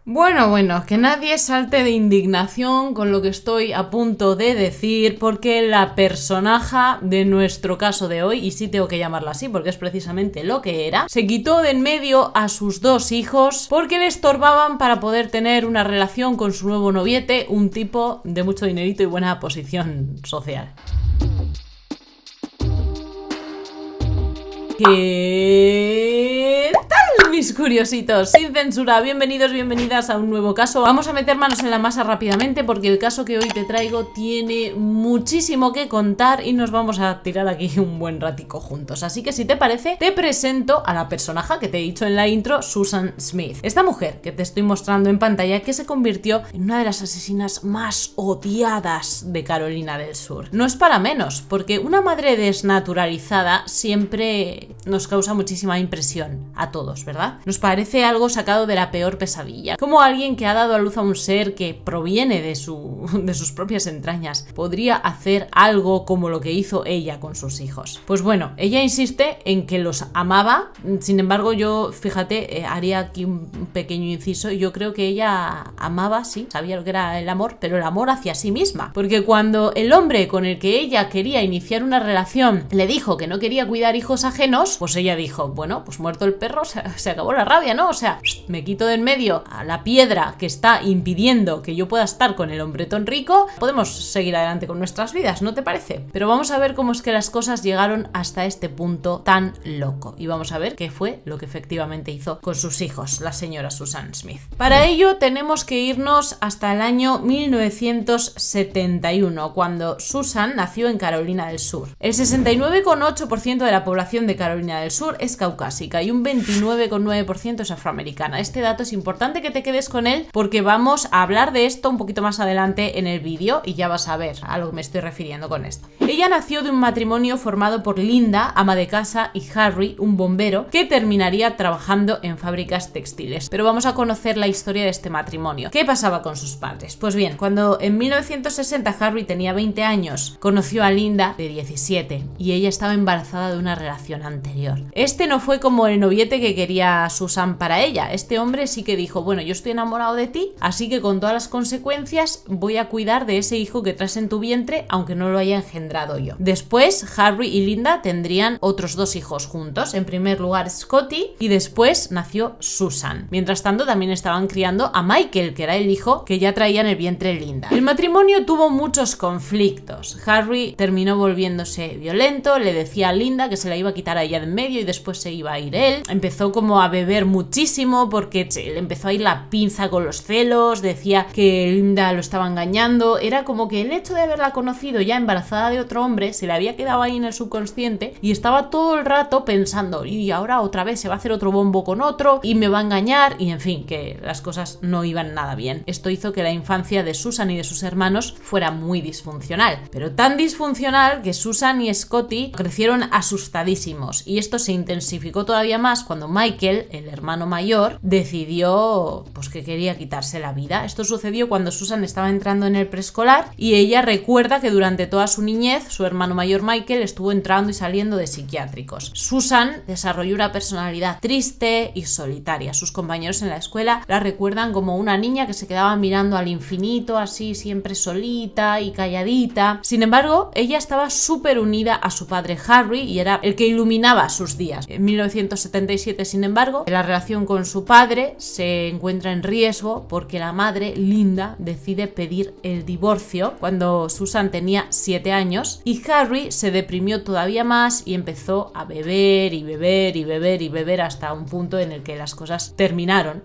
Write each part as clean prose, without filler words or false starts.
Bueno, que nadie salte de indignación con lo que estoy a punto de decir, porque la personaja de nuestro caso de hoy, y sí tengo que llamarla así porque es precisamente lo que era, se quitó de en medio a sus dos hijos porque le estorbaban para poder tener una relación con su nuevo noviete, un tipo de mucho dinerito y buena posición social. ¿Qué tal, mis curiositos? Sin censura, bienvenidos, bienvenidas a un nuevo caso. Vamos a meter manos en la masa rápidamente porque el caso que hoy te traigo tiene muchísimo que contar y nos vamos a tirar aquí un buen ratico juntos. Así que si te parece, te presento a la personaje que te he dicho en la intro, Susan Smith. Esta mujer que te estoy mostrando en pantalla, que se convirtió en una de las asesinas más odiadas de Carolina del Sur. No es para menos, porque una madre desnaturalizada siempre nos causa muchísima impresión a todos, ¿verdad? Nos parece algo sacado de la peor pesadilla. Como alguien que ha dado a luz a un ser que proviene de sus propias entrañas podría hacer algo como lo que hizo ella con sus hijos. Pues bueno, ella insiste en que los amaba. Sin embargo, yo, fíjate, haría aquí un pequeño inciso. Yo creo que ella amaba, sí, sabía lo que era el amor, pero el amor hacia sí misma. Porque cuando el hombre con el que ella quería iniciar una relación le dijo que no quería cuidar hijos ajenos, pues ella dijo, bueno, pues muerto el perro, se acabó la rabia, ¿no? O sea, me quito de en medio a la piedra que está impidiendo que yo pueda estar con el hombretón rico, podemos seguir adelante con nuestras vidas, ¿no te parece? Pero vamos a ver cómo es que las cosas llegaron hasta este punto tan loco y vamos a ver qué fue lo que efectivamente hizo con sus hijos, la señora Susan Smith. Para ello tenemos que irnos hasta el año 1971, cuando Susan nació en Carolina del Sur. El 69,8% de la población de Carolina del Sur es caucásica y un 29,9% es afroamericana. Este dato es importante que te quedes con él porque vamos a hablar de esto un poquito más adelante en el vídeo y ya vas a ver a lo que me estoy refiriendo con esto. Ella nació de un matrimonio formado por Linda, ama de casa, y Harry, un bombero, que terminaría trabajando en fábricas textiles. Pero vamos a conocer la historia de este matrimonio. ¿Qué pasaba con sus padres? Pues bien, cuando en 1960 Harry tenía 20 años, conoció a Linda de 17 y ella estaba embarazada de una relación anterior. Este no fue como el noviete que quería Susan para ella. Este hombre sí que dijo, bueno, yo estoy enamorado de ti, así que con todas las consecuencias voy a cuidar de ese hijo que traes en tu vientre, aunque no lo haya engendrado yo. Después, Harry y Linda tendrían otros dos hijos juntos. En primer lugar, Scotty, y después nació Susan. Mientras tanto, también estaban criando a Michael, que era el hijo que ya traía en el vientre Linda. El matrimonio tuvo muchos conflictos. Harry terminó volviéndose violento, le decía a Linda que se la iba a quitar a ella de en medio y después se iba a ir él. Empezó como a beber muchísimo porque le empezó a ir la pinza con los celos, decía que Linda lo estaba engañando. Era como que el hecho de haberla conocido ya embarazada de otro hombre se le había quedado ahí en el subconsciente y estaba todo el rato pensando, y ahora otra vez se va a hacer otro bombo con otro y me va a engañar, y en fin, que las cosas no iban nada bien. Esto hizo que la infancia de Susan y de sus hermanos fuera muy disfuncional, pero tan disfuncional que Susan y Scotty crecieron asustadísimos, y esto se intensificó todavía más cuando Michael, el hermano mayor, decidió pues que quería quitarse la vida. Esto sucedió cuando Susan estaba entrando en el preescolar y ella recuerda que durante toda su niñez su hermano mayor Michael estuvo entrando y saliendo de psiquiátricos. Susan desarrolló una personalidad triste y solitaria. Sus compañeros en la escuela la recuerdan como una niña que se quedaba mirando al infinito, así siempre solita y calladita. Sin embargo, ella estaba súper unida a su padre Harry y era el que iluminaba sus días. En 1977, sin embargo, la relación con su padre se encuentra en riesgo porque la madre, Linda, decide pedir el divorcio cuando Susan tenía 7 años y Harry se deprimió todavía más y empezó a beber y beber y beber y beber hasta un punto en el que las cosas terminaron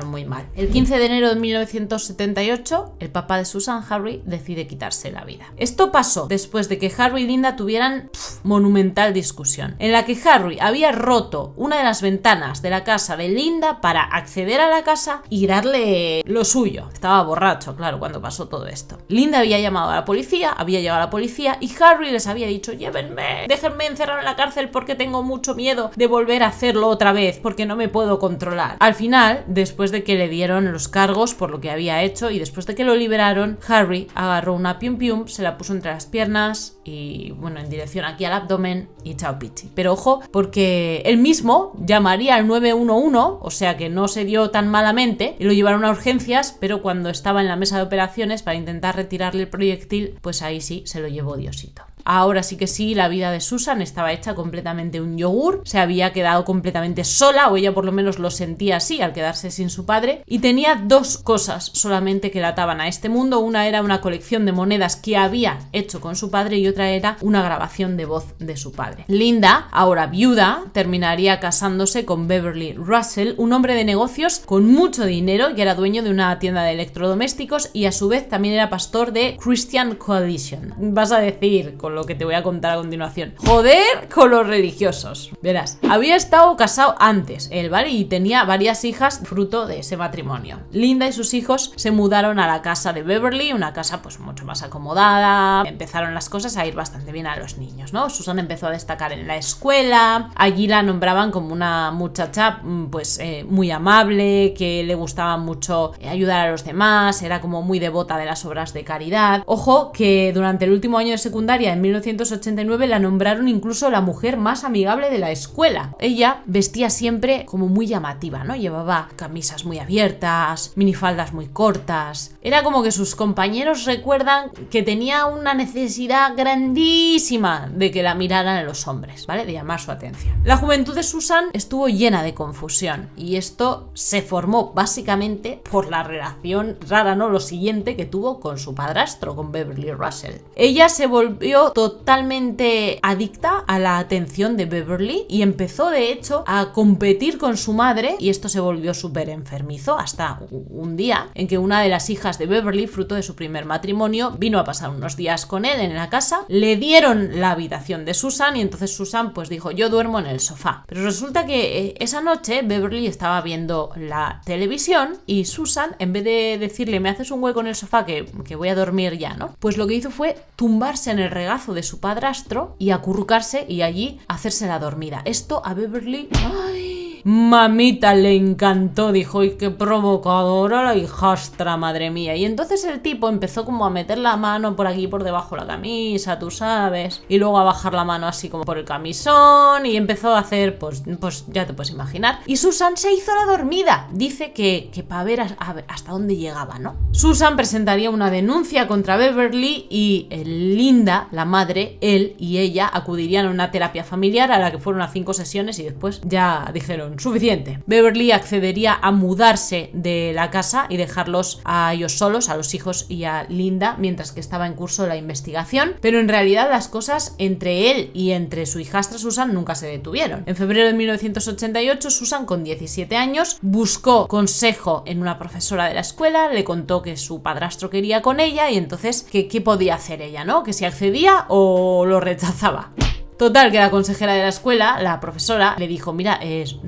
muy mal. El 15 de enero de 1978, el papá de Susan, Harry, decide quitarse la vida. Esto pasó después de que Harry y Linda tuvieran monumental discusión, en la que Harry había roto una de las ventanas de la casa de Linda para acceder a la casa y darle lo suyo. Estaba borracho, claro, cuando pasó todo esto. Linda había llamado a la policía, había llegado a la policía y Harry les había dicho, llévenme, déjenme encerrado en la cárcel porque tengo mucho miedo de volver a hacerlo otra vez, porque no me puedo controlar. Al final, después de que le dieron los cargos por lo que había hecho y después de que lo liberaron, Harry agarró una pium pium, se la puso entre las piernas y, bueno, en dirección aquí al abdomen y chao pichi. Pero ojo, porque él mismo llamaría llamaría al 911, o sea que no se dio tan malamente, y lo llevaron a urgencias, pero cuando estaba en la mesa de operaciones para intentar retirarle el proyectil, pues ahí sí se lo llevó Diosito. Ahora sí que sí, la vida de Susan estaba hecha completamente un yogur, se había quedado completamente sola, o ella por lo menos lo sentía así al quedarse sin su padre, y tenía dos cosas solamente que la ataban a este mundo. Una era una colección de monedas que había hecho con su padre y otra era una grabación de voz de su padre. Linda, ahora viuda, terminaría casándose con Beverly Russell, un hombre de negocios con mucho dinero que era dueño de una tienda de electrodomésticos y a su vez también era pastor de Christian Coalition. Vas a decir, con lo que te voy a contar a continuación, joder con los religiosos. Verás, había estado casado antes él, ¿vale? Y tenía varias hijas fruto de ese matrimonio. Linda y sus hijos se mudaron a la casa de Beverly, una casa pues mucho más acomodada. Empezaron las cosas a ir bastante bien a los niños, ¿no? Susan empezó a destacar en la escuela, allí la nombraban como una muchacha pues muy amable, que le gustaba mucho ayudar a los demás, era como muy devota de las obras de caridad. Ojo que durante el último año de secundaria, en 1989, la nombraron incluso la mujer más amigable de la escuela. Ella vestía siempre como muy llamativa, ¿no? Llevaba camisas muy abiertas, minifaldas muy cortas. Era como que sus compañeros recuerdan que tenía una necesidad grandísima de que la miraran los hombres, ¿vale? De llamar su atención. La juventud de Susan estuvo llena de confusión y esto se formó básicamente por la relación rara, ¿no? Lo siguiente que tuvo con su padrastro, con Beverly Russell. Ella se volvió totalmente adicta a la atención de Beverly y empezó de hecho a competir con su madre, y esto se volvió súper enfermizo hasta un día en que una de las hijas de Beverly, fruto de su primer matrimonio, vino a pasar unos días con él en la casa, le dieron la habitación de Susan y entonces Susan pues dijo: yo duermo en el sofá. Pero resulta que esa noche Beverly estaba viendo la televisión y Susan, en vez de decirle me haces un hueco en el sofá que voy a dormir ya, ¿no? Pues lo que hizo fue tumbarse en el regazo de su padrastro y acurrucarse y allí hacerse la dormida. Esto a Beverly... ¡ay! Mamita, le encantó, dijo, ¡y qué provocadora la hijastra, madre mía! Y entonces el tipo empezó como a meter la mano por aquí, por debajo de la camisa, tú sabes, y luego a bajar la mano así como por el camisón, y empezó a hacer, pues ya te puedes imaginar. Y Susan se hizo la dormida. Dice que para ver hasta dónde llegaba, ¿no? Susan presentaría una denuncia contra Beverly y Linda, la madre, él y ella acudirían a una terapia familiar a la que fueron a 5 sesiones y después ya dijeron suficiente. Beverly accedería a mudarse de la casa y dejarlos a ellos solos, a los hijos y a Linda, mientras que estaba en curso la investigación, pero en realidad las cosas entre él y entre su hijastra Susan nunca se detuvieron. En febrero de 1988, Susan, con 17 años, buscó consejo en una profesora de la escuela, le contó que su padrastro quería con ella y entonces ¿qué podía hacer ella, ¿no? Que si accedía o lo rechazaba. Total, que la consejera de la escuela, la profesora, le dijo: mira,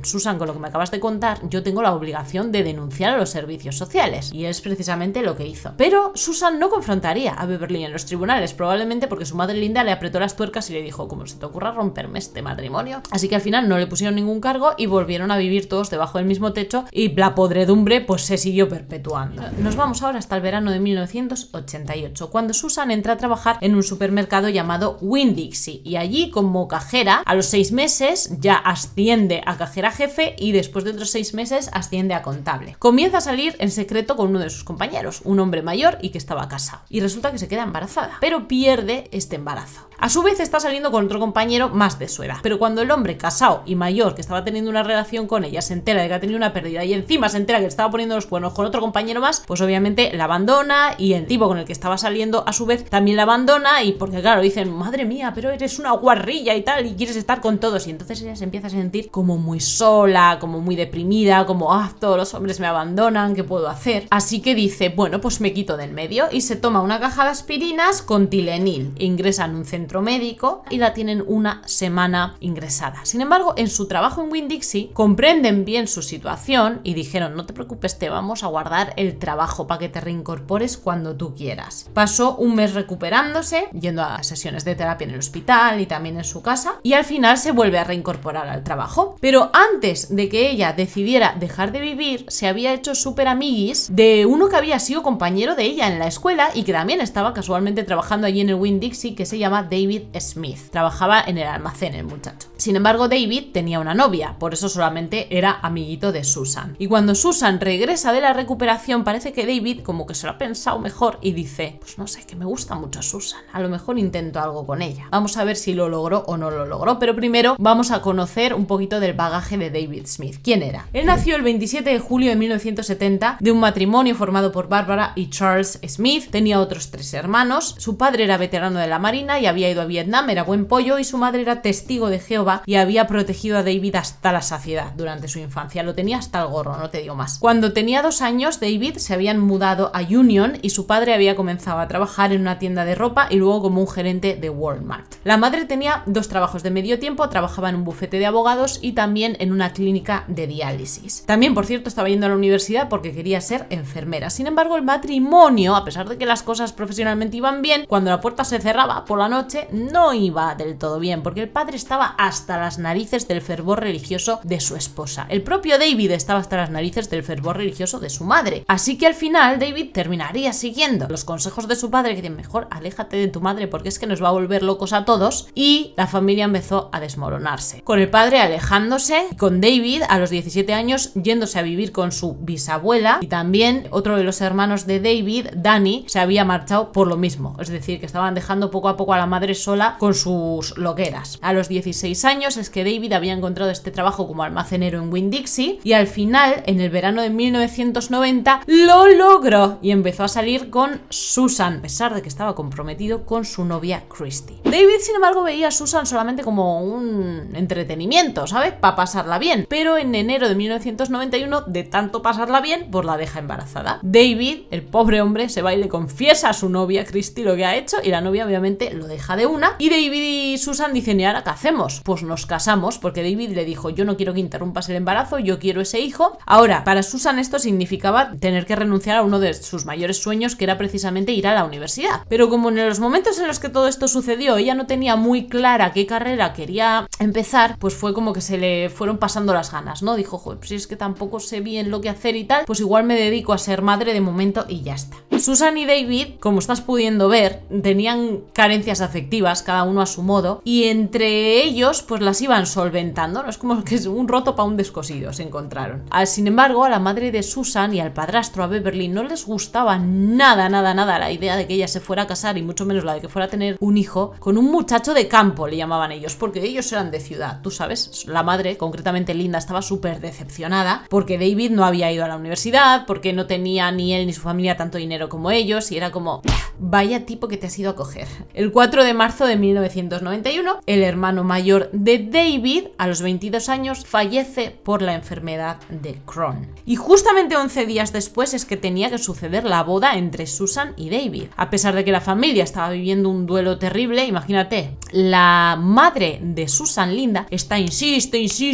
Susan, con lo que me acabas de contar, yo tengo la obligación de denunciar a los servicios sociales. Y es precisamente lo que hizo. Pero Susan no confrontaría a Beverly en los tribunales, probablemente porque su madre Linda le apretó las tuercas y le dijo: ¿cómo se te ocurra romperme este matrimonio? Así que al final no le pusieron ningún cargo y volvieron a vivir todos debajo del mismo techo y la podredumbre pues se siguió perpetuando. Nos vamos ahora hasta el verano de 1988, cuando Susan entra a trabajar en un supermercado llamado Winn-Dixie y allí, como cajera, a los 6 meses ya asciende a cajera jefe y después de otros 6 meses asciende a contable. Comienza a salir en secreto con uno de sus compañeros, un hombre mayor y que estaba casado. Y resulta que se queda embarazada, pero pierde este embarazo. A su vez está saliendo con otro compañero más de su edad, pero cuando el hombre casado y mayor que estaba teniendo una relación con ella se entera de que ha tenido una pérdida y encima se entera que estaba poniendo los cuernos con otro compañero más, pues obviamente la abandona y el tipo con el que estaba saliendo a su vez también la abandona, y porque claro, dicen: madre mía, pero eres una guarrilla y tal y quieres estar con todos, y entonces ella se empieza a sentir como muy sola, como muy deprimida, como todos los hombres me abandonan, ¿qué puedo hacer? Así que dice: bueno, pues me quito del medio, y se toma una caja de aspirinas con Tylenol, ingresa en un centro médico y la tienen una semana ingresada. Sin embargo, en su trabajo en Winn-Dixie comprenden bien su situación y dijeron: no te preocupes, te vamos a guardar el trabajo para que te reincorpores cuando tú quieras. Pasó un mes recuperándose, yendo a sesiones de terapia en el hospital y también en su casa, y al final se vuelve a reincorporar al trabajo. Pero antes de que ella decidiera dejar de vivir, se había hecho súper amiguis de uno que había sido compañero de ella en la escuela y que también estaba casualmente trabajando allí en el Winn-Dixie, que se llama David David Smith. Trabajaba en el almacén el muchacho. Sin embargo, David tenía una novia, por eso solamente era amiguito de Susan. Y cuando Susan regresa de la recuperación, parece que David como que se lo ha pensado mejor y dice, pues no sé, que me gusta mucho Susan, a lo mejor intento algo con ella. Vamos a ver si lo logró o no lo logró, pero primero vamos a conocer un poquito del bagaje de David Smith. ¿Quién era? Él nació el 27 de julio de 1970 de un matrimonio formado por Barbara y Charles Smith. Tenía otros 3 hermanos. Su padre era veterano de la Marina y había ido a Vietnam, era buen pollo, y su madre era testigo de Jehová y había protegido a David hasta la saciedad durante su infancia. Lo tenía hasta el gorro, no te digo más. Cuando tenía 2 años, David se habían mudado a Union y su padre había comenzado a trabajar en una tienda de ropa y luego como un gerente de Walmart. La madre tenía 2 trabajos de medio tiempo, trabajaba en un bufete de abogados y también en una clínica de diálisis. También, por cierto, estaba yendo a la universidad porque quería ser enfermera. Sin embargo, el matrimonio, a pesar de que las cosas profesionalmente iban bien, cuando la puerta se cerraba por la noche, no iba del todo bien, porque el padre estaba hasta las narices del fervor religioso de su esposa. El propio David estaba hasta las narices del fervor religioso de su madre. Así que al final David terminaría siguiendo los consejos de su padre, que dicen, mejor aléjate de tu madre porque es que nos va a volver locos a todos, y la familia empezó a desmoronarse. Con el padre alejándose, con David a los 17 años yéndose a vivir con su bisabuela, y también otro de los hermanos de David, Danny, se había marchado por lo mismo, es decir, que estaban dejando poco a poco a la madre sola con sus loqueras. A los 16 años es que David había encontrado este trabajo como almacenero en Winn-Dixie y al final, en el verano de 1990, lo logró y empezó a salir con Susan, a pesar de que estaba comprometido con su novia Christy. David, sin embargo, veía a Susan solamente como un entretenimiento, ¿sabes? Para pasarla bien. Pero en enero de 1991, de tanto pasarla bien, pues la deja embarazada. David, el pobre hombre, se va y le confiesa a su novia Christy lo que ha hecho y la novia obviamente lo deja de una. Y David y Susan dicen, ¿y ahora qué hacemos? Pues nos casamos, porque David le dijo, yo no quiero que interrumpas el embarazo, yo quiero ese hijo. Ahora, para Susan esto significaba tener que renunciar a uno de sus mayores sueños, que era precisamente ir a la universidad. Pero como en los momentos en los que todo esto sucedió, ella no tenía muy clara qué carrera quería empezar, pues fue como que se le fueron pasando las ganas, ¿no? Dijo, joder, pues si es que tampoco sé bien lo que hacer y tal, pues igual me dedico a ser madre de momento y ya está. Susan y David, como estás pudiendo ver, tenían carencias afectivas, cada uno a su modo, y entre ellos pues las iban solventando, ¿no? Es como que es un roto para un descosido, se encontraron. Sin embargo, a la madre de Susan y al padrastro, a Beverly, no les gustaba nada la idea de que ella se fuera a casar, y mucho menos la de que fuera a tener un hijo con un muchacho de campo, le llamaban ellos, porque ellos eran de ciudad, tú sabes. La madre, concretamente Linda, estaba súper decepcionada porque David no había ido a la universidad, porque no tenía ni él ni su familia tanto dinero como ellos, y era como, vaya tipo que te has ido a coger. El 4 de marzo de 1991, el hermano mayor de David, a los 22 años, fallece por la enfermedad de Crohn. Y justamente 11 días después es que tenía que suceder la boda entre Susan y David. A pesar de que la familia estaba viviendo un duelo terrible, imagínate, la madre de Susan, Linda,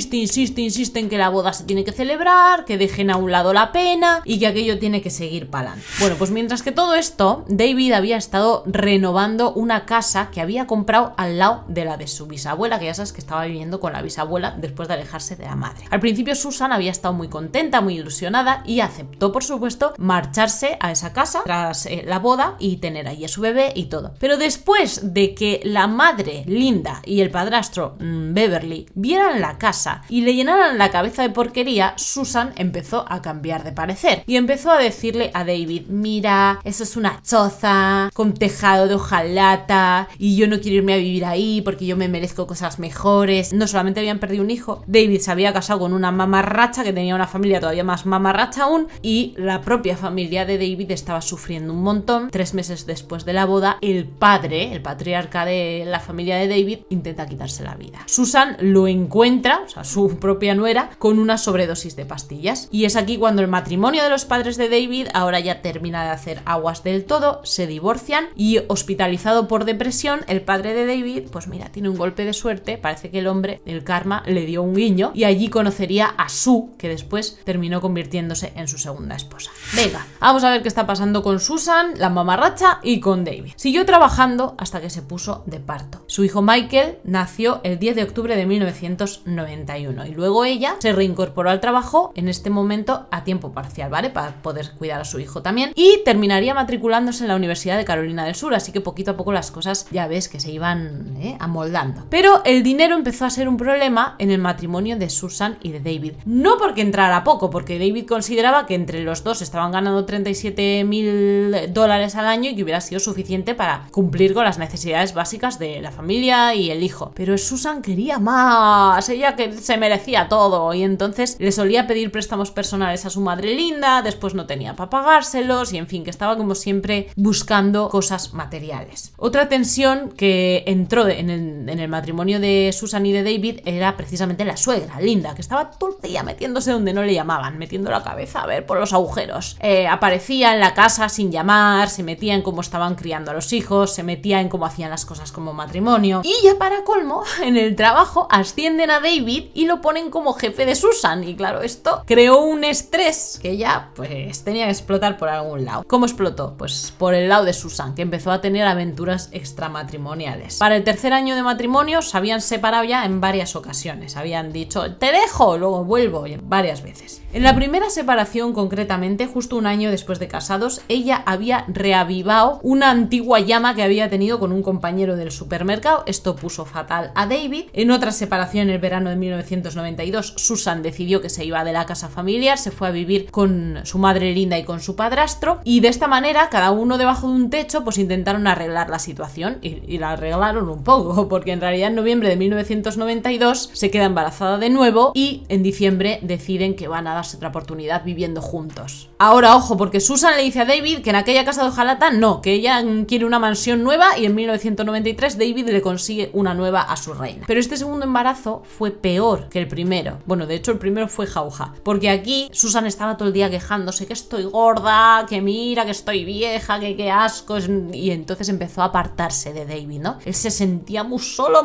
insiste en que la boda se tiene que celebrar, que dejen a un lado la pena y que aquello tiene que seguir para adelante. Bueno, pues mientras que todo esto, David había estado renovando una casa que había comprado al lado de la de su bisabuela, que ya sabes que estaba viviendo con la bisabuela después de alejarse de la madre. Al principio Susan había estado muy contenta, muy ilusionada, y aceptó, por supuesto, marcharse a esa casa tras la boda y tener ahí a su bebé y todo. Pero después de que la madre, Linda, y el padrastro, Beverly, vieran la casa y le llenaran la cabeza de porquería, Susan empezó a cambiar de parecer y empezó a decirle a David, mira, eso es una choza con tejado de hojalata y yo no quiero irme a vivir ahí porque yo me merezco cosas mejores. No solamente habían perdido un hijo, David se había casado con una mamarracha que tenía una familia todavía más mamarracha aún, y la propia familia de David estaba sufriendo un montón. 3 meses después de la boda, el padre, el patriarca de la familia de David, intenta quitarse la vida. Susan lo encuentra, o sea, su propia nuera, con una sobredosis de pastillas, y es aquí cuando el matrimonio de los padres de David ahora ya termina de hacer aguas del todo, se divorcian, y hospitalizado por depresión, el padre de David, pues mira, tiene un golpe de suerte, parece que el hombre, el karma, le dio un guiño, y allí conocería a Sue, que después terminó convirtiéndose en su segunda esposa. Venga, vamos a ver qué está pasando con Susan, la mamarracha, y con David. Siguió trabajando hasta que se puso de parto. Su hijo Michael nació el 10 de octubre de 1991 y luego ella se reincorporó al trabajo, en este momento a tiempo parcial, ¿vale? Para poder cuidar a su hijo también. Y terminaría matriculándose en la Universidad de Carolina del Sur, así que poquito a poco las cosas ya ves que se iban amoldando. Pero el dinero empezó a ser un problema en el matrimonio de Susan y de David. No porque entrara poco, porque David consideraba que entre los dos estaban ganando $37.000 al año y que hubiera sido suficiente para cumplir con las necesidades básicas de la familia y el hijo. Pero Susan quería más, ella que se merecía todo, y entonces le solía pedir préstamos personales a su madre Linda, después no tenía para pagárselos, y en fin, que estaba como siempre buscando cosas materiales. Otra tensión que entró en el matrimonio de Susan y de David era precisamente la suegra, Linda, que estaba todo el día metiéndose donde no le llamaban, metiendo la cabeza a ver por los agujeros. Aparecía en la casa sin llamar, se metía en cómo estaban criando a los hijos, se metía en cómo hacían las cosas como matrimonio. Y ya para colmo, en el trabajo ascienden a David y lo ponen como jefe de Susan. Y claro, esto creó un estrés que ya pues tenía que explotar por algún lado. ¿Cómo explotó? Pues por el lado de Susan, que empezó a tener aventuras extramatrimoniales. Para el tercer año de matrimonio se habían separado ya en varias ocasiones. Habían dicho, te dejo, luego vuelvo, varias veces. En la primera separación, concretamente, justo un año después de casados, ella había reavivado una antigua llama que había tenido con un compañero del supermercado. Esto puso fatal a David. En otra separación, en el verano de 1992, Susan decidió que se iba de la casa familiar, se fue a vivir con su madre Linda y con su padrastro, y de esta manera, cada uno debajo de un techo, pues intentaron arreglar la situación, y la arreglaron un poco, porque en realidad en noviembre de 1992 se queda embarazada de nuevo y en diciembre deciden que van a darse otra oportunidad viviendo juntos. Ahora, ojo, porque Susan le dice a David que en aquella casa de hojalata no, que ella quiere una mansión nueva, y en 1993 David le consigue una nueva a su reina. Pero este segundo embarazo fue peor que el primero. Bueno, de hecho el primero fue jauja, porque aquí Susan estaba todo el día quejándose que estoy gorda, que mira, que estoy vieja, que qué asco, y entonces empezó a apartarse de David, ¿no? Él se sentía muy solo,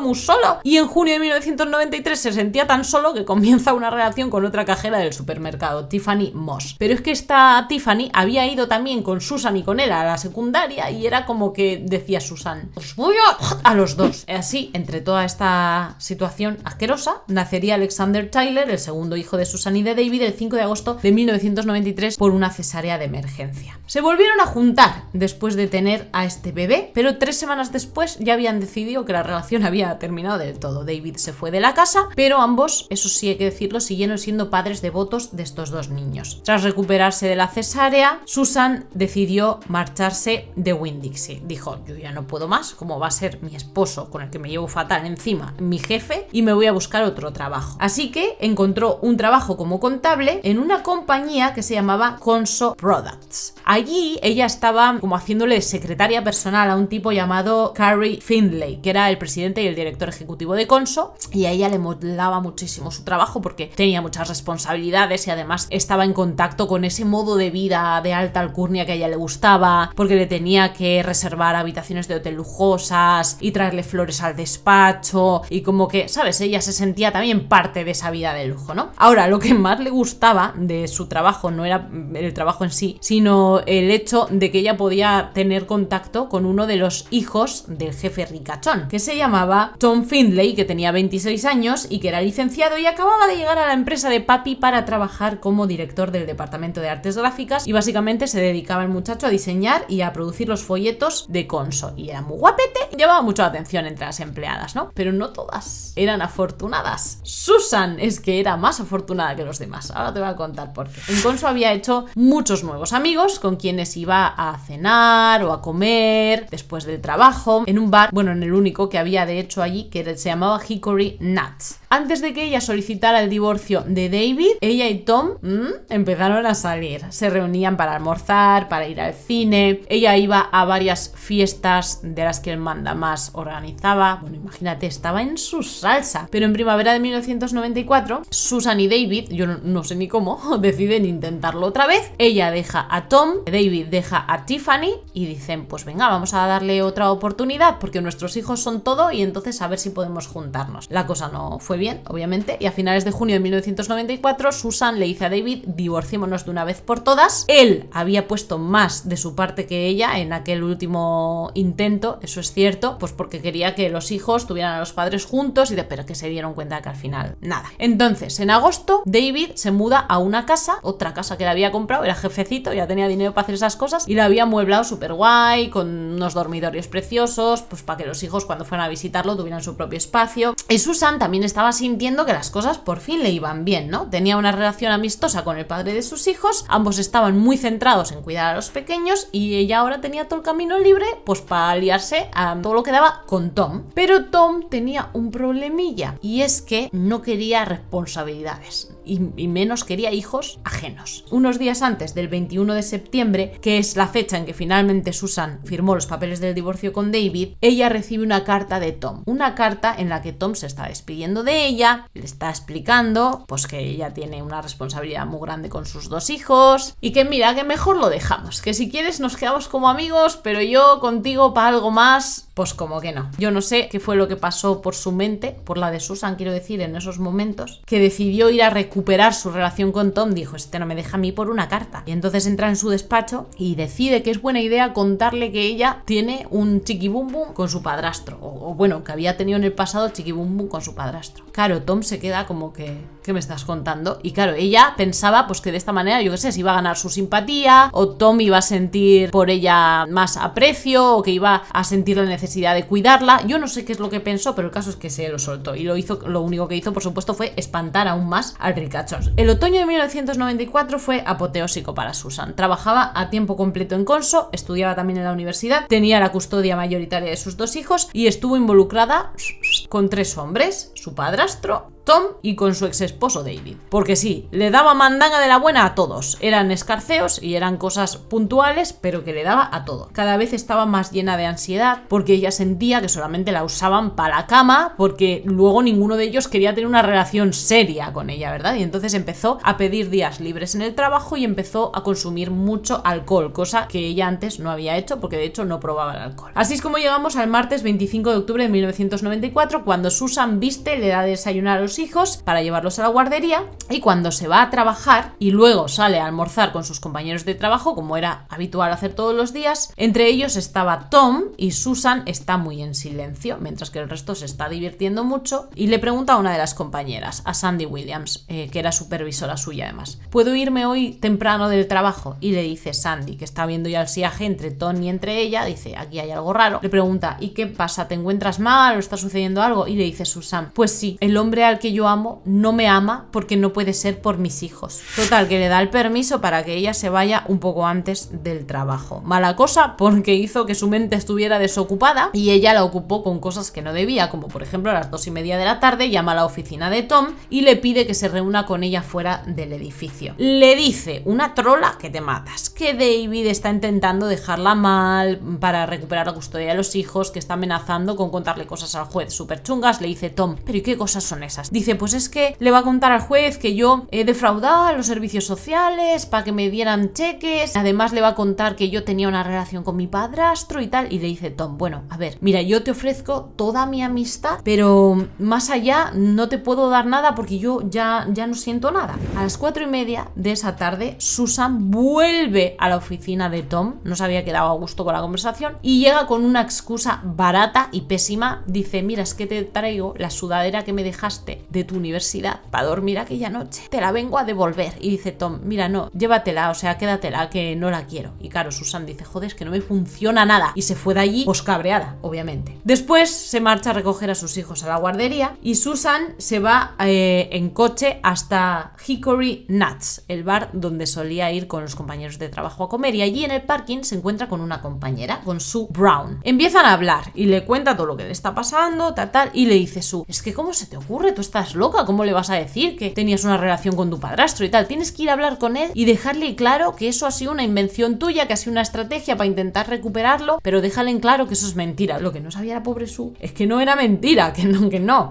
y en junio de 1993 se sentía tan solo que comienza una relación con otra cajera del supermercado, Tiffany Moss. Pero es que esta Tiffany había ido también con Susan y con él a la secundaria, y era como que decía Susan, os voy a los dos. Así, entre toda esta situación asquerosa, nacería Alexander Tyler, el segundo hijo de Susan y de David, el 5 de agosto de 1993 por una cesárea de emergencia. Se volvieron a juntar después de tener a este bebé, pero 3 semanas después ya habían decidido que la relación había terminado del todo. David se fue de la casa, pero ambos, eso sí hay que decirlo, siguieron siendo padres devotos de estos dos niños. Tras recuperarse de la cesárea, Susan decidió marcharse de Winn-Dixie. Dijo, yo ya no puedo más, como va a ser mi esposo, con el que me llevo fatal encima, mi jefe, y me voy a buscar otro trabajo. Así que encontró un trabajo como contable en una compañía que se llamaba Conso Products. Allí ella estaba como haciéndole de secretaria personal a un tipo llamado Carrie Findlay, que era el presidente y el director ejecutivo de Conso, y a ella le molaba muchísimo su trabajo porque tenía muchas responsabilidades y además estaba en contacto con ese modo de vida de alta alcurnia que a ella le gustaba, porque le tenía que reservar habitaciones de hotel lujosas y traerle flores al despacho, y como que, ¿sabes? Ella se sentía también parte de esa vida de lujo, ¿no? Ahora, lo que más le gustaba de su trabajo no era el trabajo en sí, sino el hecho de que ella podía tener contacto con uno de los hijos del jefe ricachón, que se llamaba Tom Findlay, que tenía 26 años y que era licenciado y acababa de llegar a la empresa de papi para trabajar como director del departamento de artes gráficas, y básicamente se dedicaba el muchacho a diseñar y a producir los folletos de Conso, y era muy guapete, llevaba mucha atención entre las empleadas, ¿no? Pero no todas eran afortunadas. Susan es que era más afortunada que los demás. Ahora te voy a contar por qué. En Conso había hecho muchos nuevos amigos con quienes iba a cenar o a comer después del trabajo en un bar, bueno, en el único que había de hecho allí, que se llamaba Hickory Nuts. Antes de que ella solicitara el divorcio de David, ella y Tom empezaron a salir. Se reunían para almorzar, para ir al cine. Ella iba a varias fiestas de las que el mandamás organizaba. Bueno, imagínate, estaba en su salsa. Pero en primavera de 1994, Susan y David, yo no sé ni cómo, deciden intentarlo otra vez. Ella deja a Tom, David deja a Tiffany y dicen, pues venga, vamos a darle otra oportunidad porque nuestros hijos son todo y entonces a ver si podemos juntarnos. La cosa no fue bien, obviamente, y a finales de junio de 1994 Susan le dice a David, divorciémonos de una vez por todas. Él había puesto más de su parte que ella en aquel último intento, eso es cierto, pues porque quería que los hijos tuvieran a los padres juntos, pero que se dieron cuenta que al final nada. Entonces, en agosto, David se muda a una casa, otra casa que le había comprado, era jefecito, ya tenía dinero dinero para hacer esas cosas y la había amueblado súper guay, con unos dormitorios preciosos, pues para que los hijos cuando fueran a visitarlo tuvieran su propio espacio. Y Susan también estaba sintiendo que las cosas por fin le iban bien, ¿no? Tenía una relación amistosa con el padre de sus hijos, ambos estaban muy centrados en cuidar a los pequeños y ella ahora tenía todo el camino libre pues para aliarse a todo lo que daba con Tom. Pero Tom tenía un problemilla y es que no quería responsabilidades y menos quería hijos ajenos. Unos días antes del 21 de septiembre, que es la fecha en que finalmente Susan firmó los papeles del divorcio con David, ella recibe una carta de Tom, una carta en la que Tom se está despidiendo de ella, le está explicando pues que ella tiene una responsabilidad muy grande con sus 2 hijos y que mira, que mejor lo dejamos, que si quieres nos quedamos como amigos, pero yo contigo para algo más, pues como que no. Yo no sé qué fue lo que pasó por su mente, por la de Susan quiero decir, en esos momentos, que decidió ir a recuperar su relación con Tom. Dijo, este no me deja a mí por una carta. Y entonces entra en su despacho y decide que es buena idea contarle que ella tiene un chiquibumbum con su padrastro, o bueno, que había tenido en el pasado chiquibumbum con su padrastro. Claro, Tom se queda como que, ¿qué me estás contando? Y claro, ella pensaba pues que de esta manera, yo qué sé, se iba a ganar su simpatía, o Tom iba a sentir por ella más aprecio, o que iba a sentir la necesidad de cuidarla. Yo no sé qué es lo que pensó, pero el caso es que se lo soltó y lo único que hizo, por supuesto, fue espantar aún más al ricachón. El otoño de 1994 fue apoteósico para Susan. Trabajaba a tiempo completo en Conso, estudiaba también en la universidad, tenía la custodia mayoritaria de sus 2 hijos y estuvo involucrada con 3 hombres, su padrastro, Tom y con su ex esposo David. Porque sí, le daba mandanga de la buena a todos. Eran escarceos y eran cosas puntuales, pero que le daba a todo. Cada vez estaba más llena de ansiedad porque ella sentía que solamente la usaban para la cama, porque luego ninguno de ellos quería tener una relación seria con ella, ¿verdad? Y entonces empezó a pedir días libres en el trabajo y empezó a consumir mucho alcohol, cosa que ella antes no había hecho porque de hecho no probaba el alcohol. Así es como llegamos al martes 25 de octubre de 1994, cuando Susan viste, le da de desayunar a los hijos para llevarlos a la guardería y cuando se va a trabajar y luego sale a almorzar con sus compañeros de trabajo, como era habitual hacer todos los días, entre ellos estaba Tom y Susan está muy en silencio, mientras que el resto se está divirtiendo mucho y le pregunta a una de las compañeras, a Sandy Williams, que era supervisora suya además, ¿puedo irme hoy temprano del trabajo? Y le dice Sandy, que está viendo ya el siaje entre Tom y entre ella, dice, aquí hay algo raro, le pregunta, ¿y qué pasa? ¿Te encuentras mal o está sucediendo algo? Y le dice Susan, pues sí, el hombre al que yo amo no me ama porque no puede ser por mis hijos. Total, que le da el permiso para que ella se vaya un poco antes del trabajo. Mala cosa porque hizo que su mente estuviera desocupada y ella la ocupó con cosas que no debía, como por ejemplo a las 2:30 de la tarde llama a la oficina de Tom y le pide que se reúna con ella fuera del edificio. Le dice, una trola que te matas, que David está intentando dejarla mal para recuperar la custodia de los hijos, que está amenazando con contarle cosas al juez súper chungas. Le dice Tom, ¿pero y qué cosas son esas? Dice, pues es que le va a contar al juez que yo he defraudado a los servicios sociales para que me dieran cheques, además le va a contar que yo tenía una relación con mi padrastro y tal, y le dice Tom, bueno, a ver, mira, yo te ofrezco toda mi amistad, pero más allá no te puedo dar nada porque yo ya no siento nada. A las 4:30 de esa tarde, Susan vuelve a la oficina de Tom, no se había quedado a gusto con la conversación, y llega con una excusa barata y pésima, dice, mira, es que te traigo la sudadera que me dejaste de tu universidad para dormir aquella noche, te la vengo a devolver. Y dice Tom, mira, no, llévatela, o sea, quédatela, que no la quiero. Y claro, Susan dice, joder, es que no me funciona nada, y se fue de allí pues cabreada, obviamente. Después se marcha a recoger a sus hijos a la guardería y Susan se va en coche hasta Hickory Nuts, el bar donde solía ir con los compañeros de trabajo a comer, y allí en el parking se encuentra con una compañera, con Sue Brown. Empiezan a hablar y le cuenta todo lo que le está pasando, tal, y le dice Sue, es que ¿cómo se te ocurre? Tú estás loca, ¿cómo le vas a decir que tenías una relación con tu padrastro y tal? Tienes que ir a hablar con él y dejarle claro que eso ha sido una invención tuya, que ha sido una estrategia para intentar recuperarlo, pero déjale en claro que eso es mentira. Lo que no sabía la pobre Sue es que no era mentira, que no.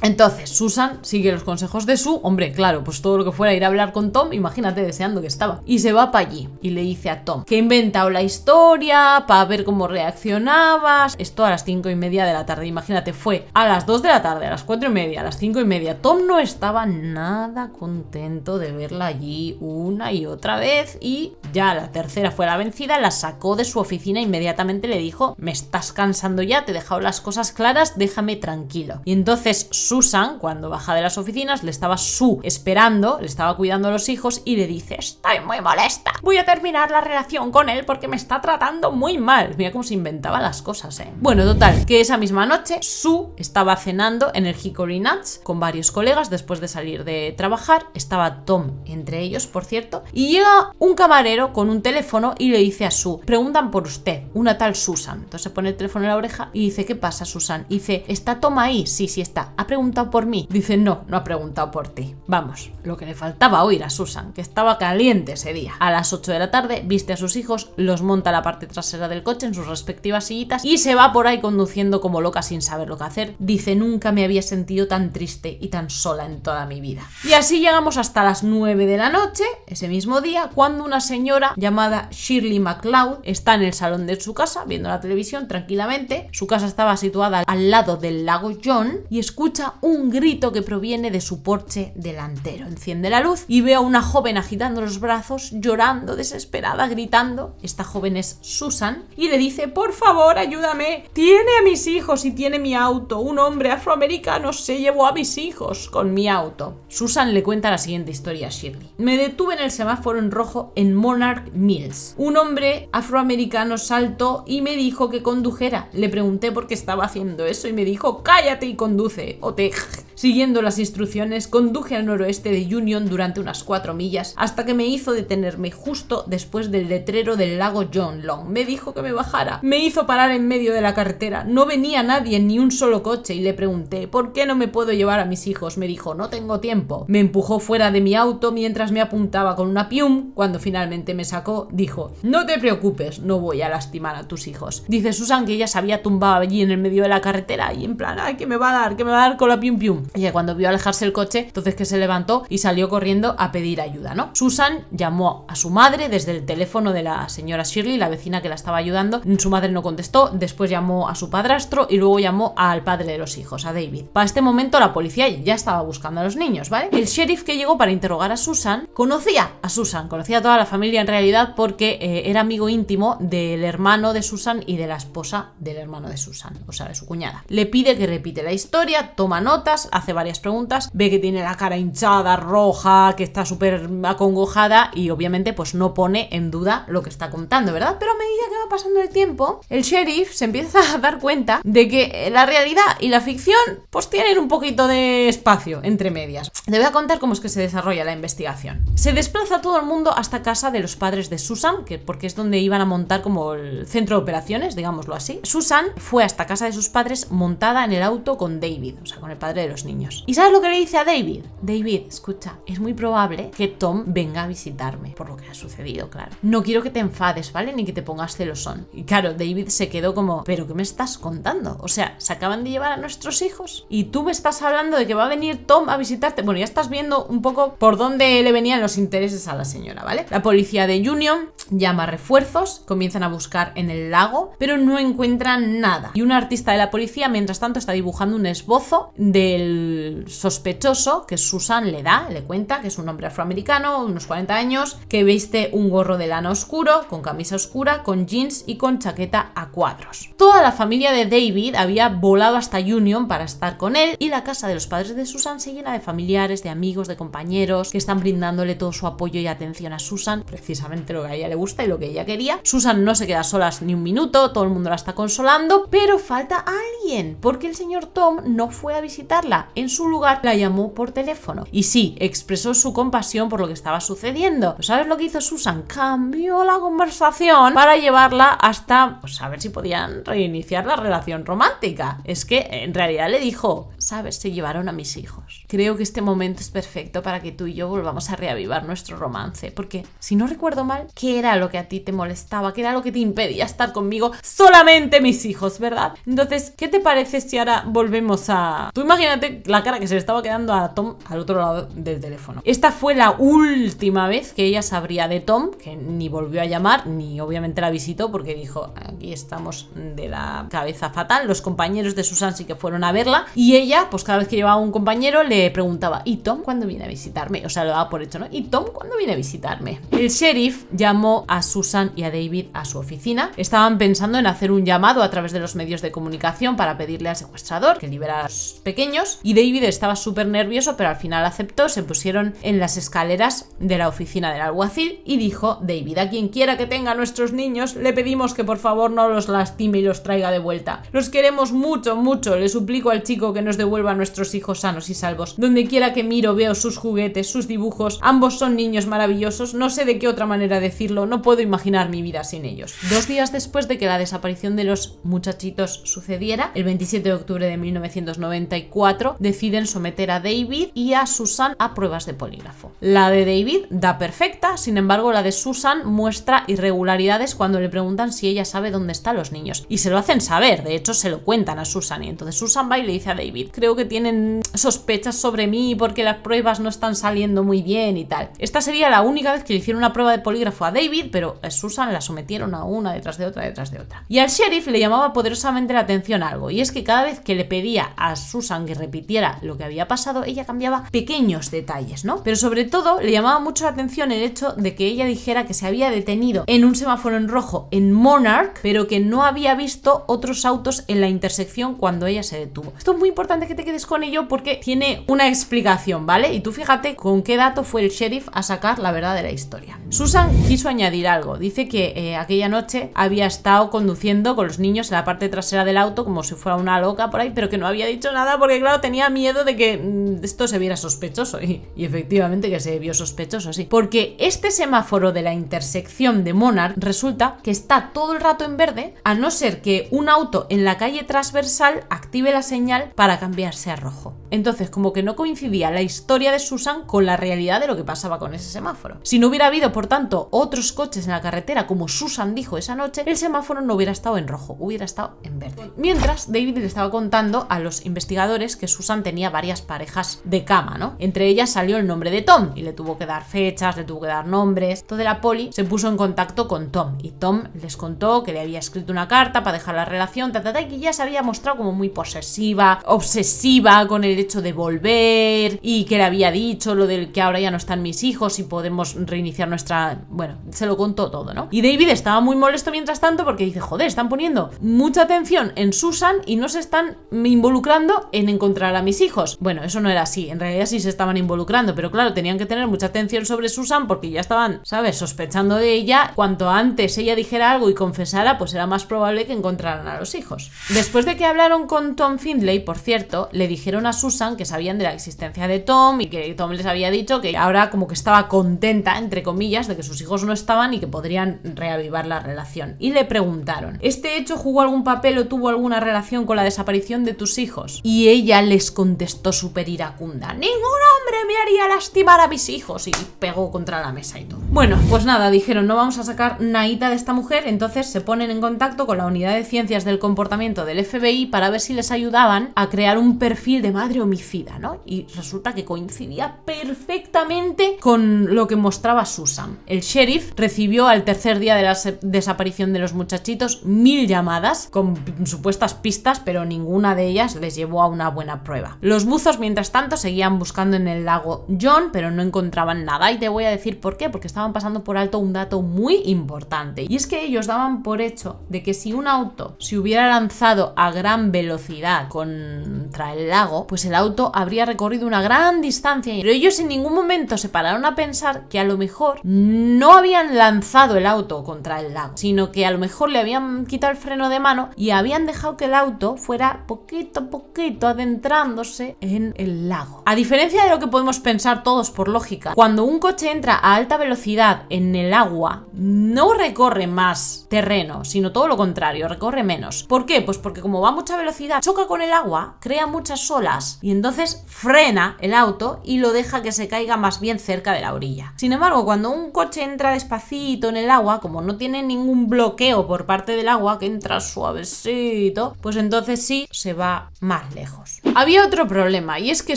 Entonces Susan sigue los consejos de Sue, hombre, claro, pues todo lo que fuera ir a hablar con Tom, imagínate deseando que estaba, y se va para allí y le dice a Tom que ha inventado la historia para ver cómo reaccionabas. Esto a las 5:30 de la tarde, imagínate, fue a las 2 de la tarde, a las 4:30, a las 5:30 5:30. Tom no estaba nada contento de verla allí una y otra vez y ya la tercera fue la vencida, la sacó de su oficina e inmediatamente le dijo: me estás cansando ya, te he dejado las cosas claras, déjame tranquilo. Y entonces Susan, cuando baja de las oficinas, le estaba esperando, le estaba cuidando a los hijos y le dice: estoy muy molesta, voy a terminar la relación con él porque me está tratando muy mal. Mira cómo se inventaba las cosas, Bueno, total, que esa misma noche Sue estaba cenando en el Hickory Nuts con varios colegas después de salir de trabajar. Estaba Tom entre ellos, por cierto, y llega un camarero con un teléfono y le dice a Sue: preguntan por usted, una tal Susan. Entonces se pone el teléfono en la oreja y dice: ¿qué pasa, Susan? Y dice: ¿está Tom ahí? Sí, sí está. ¿Ha preguntado por mí? Dice: no, no ha preguntado por ti. Vamos, lo que le faltaba oír a Susan, que estaba caliente ese día. A las 8 de la tarde viste a sus hijos, los monta a la parte trasera del coche en sus respectivas sillitas y se va por ahí conduciendo como loca sin saber lo que hacer. Dice: nunca me había sentido tan triste y tan sola en toda mi vida. Y así llegamos hasta las 9 de la noche, ese mismo día, cuando una señora llamada Shirley MacLeod está en el salón de su casa viendo la televisión tranquilamente. Su casa estaba situada al lado del lago John y escucha un grito que proviene de su porche delantero. Enciende la luz y ve a una joven agitando los brazos, llorando, desesperada, gritando. Esta joven es Susan y le dice: por favor, ayúdame, tiene a mis hijos y tiene mi auto, un hombre afroamericano se llevó a mis hijos con mi auto. Susan le cuenta la siguiente historia a Shirley: me detuve en el semáforo en rojo en Monarch Mills. Un hombre afroamericano saltó y me dijo que condujera. Le pregunté por qué estaba haciendo eso y me dijo: cállate y conduce, o te... Siguiendo las instrucciones, conduje al noroeste de Union durante unas 4 millas hasta que me hizo detenerme justo después del letrero del lago John Long. Me dijo que me bajara. Me hizo parar en medio de la carretera. No venía nadie, ni un solo coche, y le pregunté: ¿por qué no me puedo llevar a mis hijos? Me dijo: no tengo tiempo. Me empujó fuera de mi auto mientras me apuntaba con una pium. Cuando finalmente me sacó, dijo: no te preocupes, no voy a lastimar a tus hijos. Dice Susan que ella se había tumbado allí en el medio de la carretera y en plan: ay, que me va a dar con la pium pium. Y cuando vio alejarse el coche, entonces que se levantó y salió corriendo a pedir ayuda, ¿no? Susan llamó a su madre desde el teléfono de la señora Shirley, la vecina que la estaba ayudando. Su madre no contestó, después llamó a su padrastro y luego llamó al padre de los hijos, a David. Para este momento la policía ya estaba buscando a los niños, ¿vale? El sheriff que llegó para interrogar a Susan conocía a toda la familia en realidad porque era amigo íntimo del hermano de Susan y de la esposa del hermano de Susan, o sea, de su cuñada. Le pide que repite la historia, toma notas, hace varias preguntas, ve que tiene la cara hinchada, roja, que está súper acongojada y obviamente pues no pone en duda lo que está contando, ¿verdad? Pero a medida que va pasando el tiempo, el sheriff se empieza a dar cuenta de que la realidad y la ficción pues tienen un poquito de espacio entre medias. Le voy a contar cómo es que se desarrolla la investigación. Se desplaza todo el mundo hasta casa de los padres de Susan, porque es donde iban a montar como el centro de operaciones, digámoslo así. Susan fue hasta casa de sus padres montada en el auto con David, o sea, con el padre de los niños. ¿Y sabes lo que le dice a David? David, escucha, es muy probable que Tom venga a visitarme, por lo que ha sucedido, claro. No quiero que te enfades, ¿vale? Ni que te pongas celosón. Y claro, David se quedó como: ¿pero qué me estás contando? O sea, se acaban de llevar a nuestros hijos y tú me estás hablando de que va a venir Tom a visitarte. Bueno, ya estás viendo un poco por dónde le venían los intereses a la señora, ¿vale? La policía de Union llama a refuerzos, comienzan a buscar en el lago, pero no encuentran nada. Y un artista de la policía, mientras tanto, está dibujando un esbozo del sospechoso que Susan le cuenta que es un hombre afroamericano, unos 40 años, que viste un gorro de lana oscuro, con camisa oscura, con jeans y con chaqueta a cuadros. Toda la familia de David había volado hasta Union para estar con él y la casa de los padres de Susan se llena de familiares, de amigos, de compañeros que están brindándole todo su apoyo y atención a Susan, precisamente lo que a ella le gusta y lo que ella quería. Susan no se queda sola ni un minuto, todo el mundo la está consolando, pero falta alguien, porque el señor Tom no fue a visitarla. En su lugar la llamó por teléfono y sí, expresó su compasión por lo que estaba sucediendo. ¿Sabes lo que hizo Susan? Cambió la conversación para llevarla hasta, pues, a ver si podían reiniciar la relación romántica. Es que en realidad le dijo: ¿sabes? Se llevaron a mis hijos. Creo que este momento es perfecto para que tú y yo volvamos a reavivar nuestro romance, porque si no recuerdo mal, ¿qué era lo que a ti te molestaba? ¿Qué era lo que te impedía estar conmigo? Solamente mis hijos, ¿verdad? Entonces, ¿qué te parece si ahora volvemos a... Tú imagínate fíjate la cara que se le estaba quedando a Tom al otro lado del teléfono. Esta fue la última vez que ella sabría de Tom, que ni volvió a llamar, ni obviamente la visitó, porque dijo, aquí estamos de la cabeza fatal. Los compañeros de Susan sí que fueron a verla, y ella, pues cada vez que llevaba un compañero, le preguntaba, ¿y Tom cuándo viene a visitarme? O sea, lo daba por hecho, ¿no? ¿Y Tom cuándo viene a visitarme? El sheriff llamó a Susan y a David a su oficina. Estaban pensando en hacer un llamado a través de los medios de comunicación para pedirle al secuestrador que liberara a los pequeños, y David estaba súper nervioso, pero al final aceptó. Se pusieron en las escaleras de la oficina del alguacil y dijo David, a quien quiera que tenga a nuestros niños, le pedimos que por favor no los lastime y los traiga de vuelta. Los queremos mucho, mucho. Le suplico al chico que nos devuelva a nuestros hijos sanos y salvos. Donde quiera que miro veo sus juguetes, sus dibujos. Ambos son niños maravillosos. No sé de qué otra manera decirlo. No puedo imaginar mi vida sin ellos. 2 días después de que la desaparición de los muchachitos sucediera, el 27 de octubre de 1994, deciden someter a David y a Susan a pruebas de polígrafo. La de David da perfecta, sin embargo la de Susan muestra irregularidades cuando le preguntan si ella sabe dónde están los niños. Y se lo hacen saber, de hecho se lo cuentan a Susan, y entonces Susan va y le dice a David, creo que tienen sospechas sobre mí porque las pruebas no están saliendo muy bien y tal. Esta sería la única vez que le hicieron una prueba de polígrafo a David, pero a Susan la sometieron a una detrás de otra detrás de otra. Y al sheriff le llamaba poderosamente la atención algo, y es que cada vez que le pedía a Susan que repitiera lo que había pasado, ella cambiaba pequeños detalles, ¿no? Pero sobre todo le llamaba mucho la atención el hecho de que ella dijera que se había detenido en un semáforo en rojo en Monarch, pero que no había visto otros autos en la intersección cuando ella se detuvo. Esto es muy importante que te quedes con ello porque tiene una explicación, ¿vale? Y tú fíjate con qué dato fue el sheriff a sacar la verdad de la historia. Susan quiso añadir algo. Dice que aquella noche había estado conduciendo con los niños en la parte trasera del auto como si fuera una loca por ahí, pero que no había dicho nada porque, claro, tenía miedo de que esto se viera sospechoso. Y efectivamente que se vio sospechoso, sí. Porque este semáforo de la intersección de Monarch resulta que está todo el rato en verde, a no ser que un auto en la calle transversal active la señal para cambiarse a rojo. Entonces, como que no coincidía la historia de Susan con la realidad de lo que pasaba con ese semáforo. Si no hubiera habido, por tanto, otros coches en la carretera, como Susan dijo esa noche, el semáforo no hubiera estado en rojo, hubiera estado en verde. Mientras, David le estaba contando a los investigadores que Susan tenía varias parejas de cama, ¿no? Entre ellas salió el nombre de Tom, y le tuvo que dar fechas, le tuvo que dar nombres. Toda la poli se puso en contacto con Tom, y Tom les contó que le había escrito una carta para dejar la relación, y que ya se había mostrado como muy posesiva, obsesiva con el hecho de volver, y que le había dicho lo del que ahora ya no están mis hijos y podemos reiniciar nuestra... Bueno, se lo contó todo, ¿no? Y David estaba muy molesto mientras tanto porque dice, joder, están poniendo mucha atención en Susan y no se están involucrando en encontrar a mis hijos. Bueno, eso no era así, en realidad sí se estaban involucrando, pero claro, tenían que tener mucha atención sobre Susan porque ya estaban, ¿sabes?, sospechando de ella. Cuanto antes ella dijera algo y confesara, pues era más probable que encontraran a los hijos. Después de que hablaron con Tom Findlay, por cierto, le dijeron a Susan que sabían de la existencia de Tom y que Tom les había dicho que ahora como que estaba contenta, entre comillas, de que sus hijos no estaban y que podrían reavivar la relación. Y le preguntaron, ¿este hecho jugó algún papel o tuvo alguna relación con la desaparición de tus hijos? Y ella les contestó súper iracunda, ningún hombre me haría lastimar a mis hijos, y pegó contra la mesa y todo. Bueno, pues nada, dijeron, no vamos a sacar naíta de esta mujer. Entonces se ponen en contacto con la unidad de ciencias del comportamiento del FBI para ver si les ayudaban a crear un perfil de madre homicida, ¿no? Y resulta que coincidía perfectamente con lo que mostraba Susan. El sheriff recibió al tercer día de la desaparición de los muchachitos 1000 llamadas con supuestas pistas, pero ninguna de ellas les llevó a una buena prueba. Los buzos, mientras tanto, seguían buscando en el lago John, pero no encontraban nada, y te voy a decir por qué, porque estaban pasando por alto un dato muy importante, y es que ellos daban por hecho de que si un auto se hubiera lanzado a gran velocidad contra el lago, pues el auto habría recorrido una gran distancia, pero ellos en ningún momento se pararon a pensar que a lo mejor no habían lanzado el auto contra el lago, sino que a lo mejor le habían quitado el freno de mano y habían dejado que el auto fuera poquito a poquito adentrándose en el lago. A diferencia de lo que podemos pensar todos por lógica, cuando un coche entra a alta velocidad en el agua, no recorre más terreno, sino todo lo contrario, recorre menos. ¿Por qué? Pues porque como va a mucha velocidad, choca con el agua, crea muchas olas y entonces frena el auto y lo deja que se caiga más bien cerca de la orilla. Sin embargo, cuando un coche entra despacito en el agua, como no tiene ningún bloqueo por parte del agua, que entra suavecito, pues entonces sí se va más lejos. Había otro problema, y es que